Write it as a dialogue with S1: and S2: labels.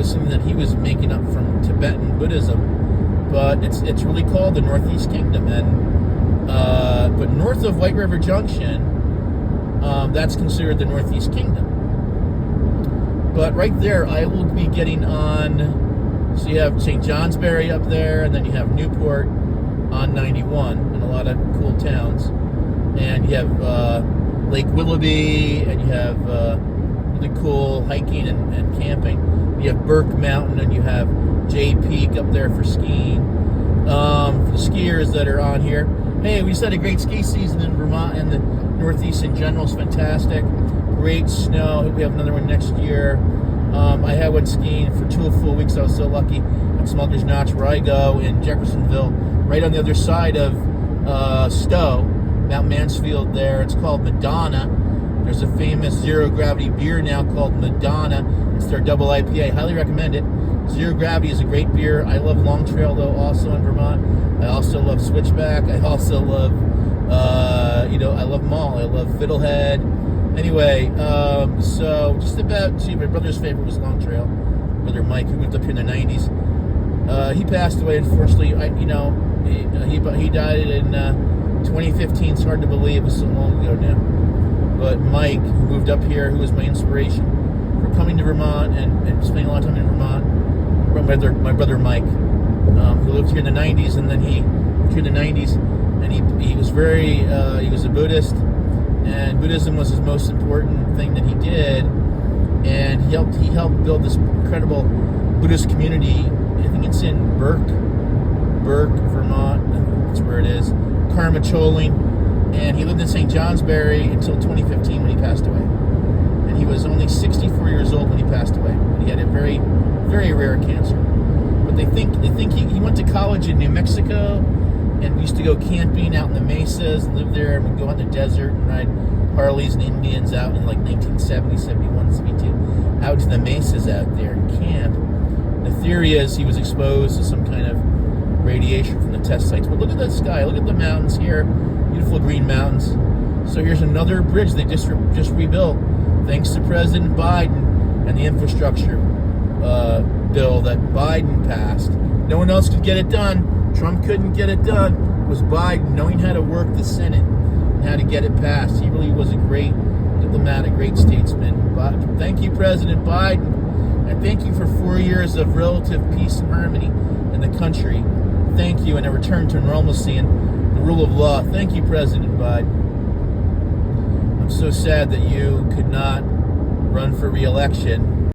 S1: was something that he was making up from Tibetan Buddhism, but it's really called the Northeast Kingdom. And but north of White River Junction, that's considered the Northeast Kingdom. But right there, I will be getting on. So you have St. Johnsbury up there, and then you have Newport on 91, and a lot of cool towns. And you have Lake Willoughby, and you have really cool hiking and camping. You have Burke Mountain, and you have Jay Peak up there for skiing. For the skiers that are on here, hey, we just had a great ski season in Vermont, and the Northeast in general is fantastic. Great snow. Hope we have another one next year. I had one skiing for 2 full weeks. I was so lucky at Smuggler's Notch, where I go in Jeffersonville, right on the other side of Stowe, Mount Mansfield there. It's called Madonna. There's a famous zero gravity beer now called Madonna. It's their double IPA. Highly recommend it. Zero Gravity is a great beer. I love Long Trail, though, also in Vermont. I also love Switchback. I also love, I love them all. I love Fiddlehead. Anyway, so just about to, my brother's favorite was Long Trail. Brother Mike, who moved up here in the 90s. He passed away, unfortunately. He died in 2015. It's hard to believe. It was so long ago now. But Mike, who moved up here, who was my inspiration for coming to Vermont and spending a lot of time in Vermont. My brother Mike, who lived here in the 90s, and then he lived here in the 90s, and he was very, he was a Buddhist, and Buddhism was his most important thing that he did, and he helped build this incredible Buddhist community. I think it's in Burke, Vermont. That's where it is. Carmacholing, and he lived in St. Johnsbury until 2015 when he passed away. And he was only 64 years old when he passed away. And he had a very, very rare cancer. But they think he went to college in New Mexico and used to go camping out in the mesas and live there, and would go out in the desert and ride Harleys and Indians out in like 1970, 71, 72, out to the mesas out there and camp. And the theory is he was exposed to some kind of radiation from the test sites. But look at that sky. Look at the mountains here. Beautiful green mountains. So here's another bridge they just rebuilt, thanks to President Biden and the infrastructure bill that Biden passed. No one else could get it done. Trump couldn't get it done. It was Biden knowing how to work the Senate and how to get it passed. He really was a great diplomat, a great statesman. But thank you, President Biden. And thank you for 4 years of relative peace and harmony in the country. Thank you, and a return to normalcy and the rule of law. Thank you, President Biden. I'm so sad that you could not run for re-election.